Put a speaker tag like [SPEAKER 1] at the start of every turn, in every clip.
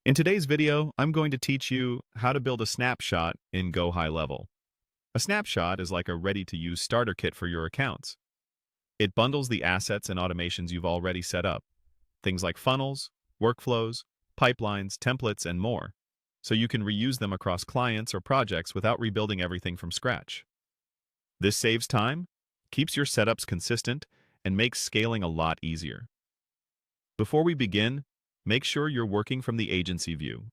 [SPEAKER 1] In today's video, I'm going to teach you how to build a snapshot in Go High Level. A snapshot is like a ready-to-use starter kit for your accounts. It bundles the assets and automations you've already set up, things like funnels, workflows, pipelines, templates, and more, so you can reuse them across clients or projects without rebuilding everything from scratch. This saves time, keeps your setups consistent, and makes scaling a lot easier. Before we begin, make sure you're working from the agency view.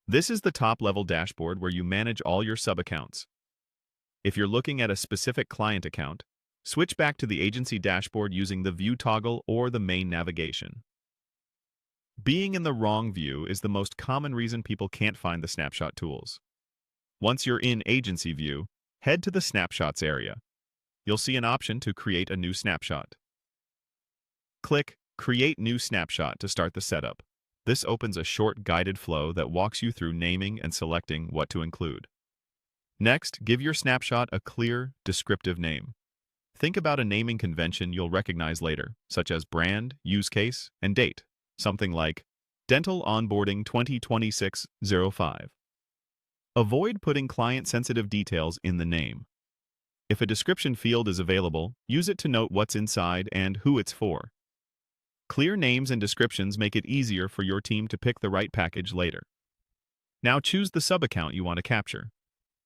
[SPEAKER 1] This is the top-level dashboard where you manage all your sub-accounts. If you're looking at a specific client account, switch back to the agency dashboard using the View toggle or the main navigation. Being in the wrong view is the most common reason people can't find the snapshot tools. Once you're in agency view, head to the Snapshots area. You'll see an option to create a new snapshot. Click Create New Snapshot to start the setup. This opens a short guided flow that walks you through naming and selecting what to include. Next, give your snapshot a clear, descriptive name. Think about a naming convention you'll recognize later, such as brand, use case, and date, something like Dental Onboarding 2026-05. Avoid putting client-sensitive details in the name. If a description field is available, use it to note what's inside and who it's for. Clear names and descriptions make it easier for your team to pick the right package later. Now choose the sub-account you want to capture.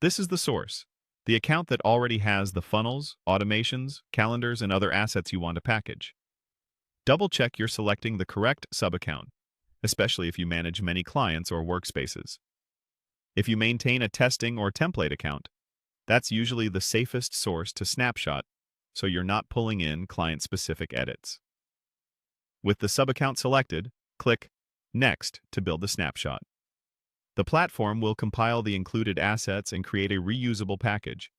[SPEAKER 1] This is the source, the account that already has the funnels, automations, calendars, and other assets you want to package. Double-check you're selecting the correct sub-account, especially if you manage many clients or workspaces. If you maintain a testing or template account, that's usually the safest source to snapshot, so you're not pulling in client-specific edits. With the sub-account selected, click Next to build the snapshot. The platform will compile the included assets and create a reusable package.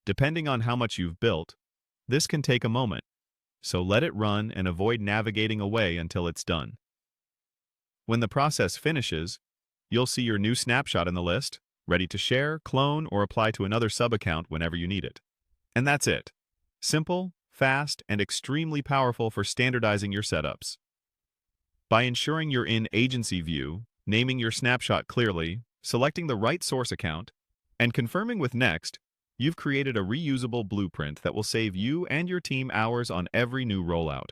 [SPEAKER 1] Depending on how much you've built, this can take a moment, so let it run and avoid navigating away until it's done. When the process finishes, you'll see your new snapshot in the list, ready to share, clone, or apply to another sub-account whenever you need it. And that's it. Simple, fast, and extremely powerful for standardizing your setups. By ensuring you're in agency view, naming your snapshot clearly, selecting the right source account, and confirming with Next, you've created a reusable blueprint that will save you and your team hours on every new rollout.